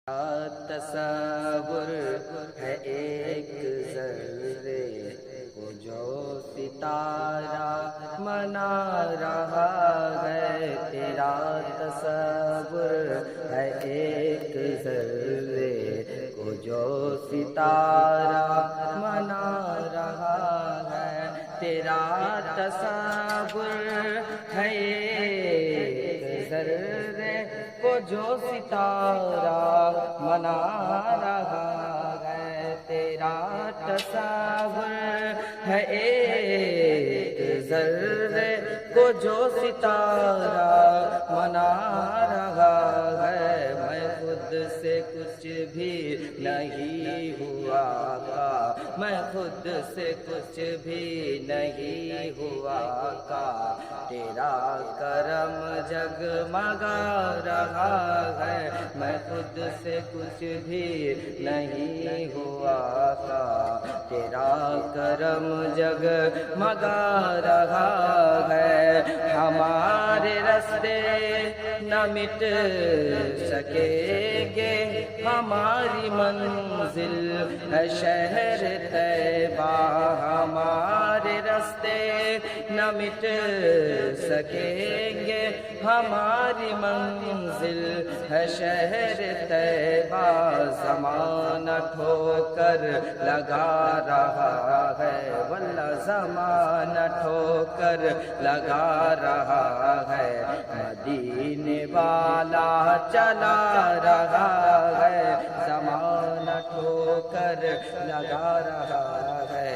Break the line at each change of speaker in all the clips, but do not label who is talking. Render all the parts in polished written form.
تصور ہے ایک ذرے کو جو ستارہ منا رہا ہے، تیرا تصور ہے ایک ذرے کو جو ستارہ منا رہا ہے، تیرا تصور ہے ایک ذرے کو جو ستارہ منا رہا ہے، تیرا تصور ہے ایک ذرے کو جو ستارہ منا رہا ہے۔ میں خود سے کچھ بھی نہیں ہوا کا، میں خود سے کچھ بھی نہیں ہوا کا، تیرا کرم جگمگا رہا ہے۔ میں خود سے کچھ بھی نہیں ہوا کا، تیرا کرم جگمگا رہا ہے۔ ہمارے راستے نہ مٹ سکیں گے، ہماری منزل ہے شہر طیبہ، ہمارے راستے نہ مٹ سکیں گے، ہماری منزل ہے شہر طیبہ۔ زمانہ ٹھوکر لگا رہا ہے، واللہ زمانہ ٹھوکر لگا رہا ہے، مدینے والا چلا رہا ہے، زمانہ ٹھوکر لگا رہا ہے،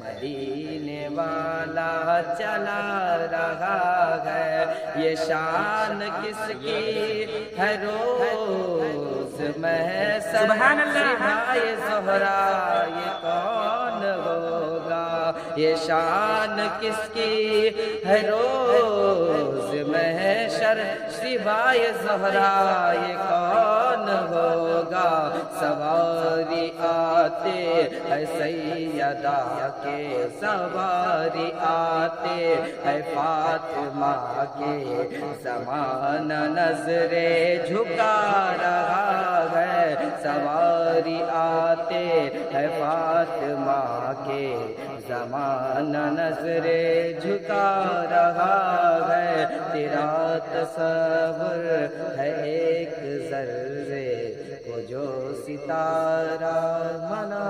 مدینے والا چلا رہا ہے۔ یہ شان کس کی ہے روز محشر،
سبحان اللہ۔
سوائے زہرا یہ کون ہوگا، یہ شان کس کی ہے روز محشر، سوائے زہرا یہ کون ہوگا۔ سواری آتے ہے سیدہ کے، سواری آتے ہے فاطمہ کے، زمانہ نظریں جھکا رہا ہے، سواری آتے ہے فاطمہ کے، زمانہ نظریں جھکا رہا ہے، تیرا تصور ہے ایک ذرے کو جو ستارہ منا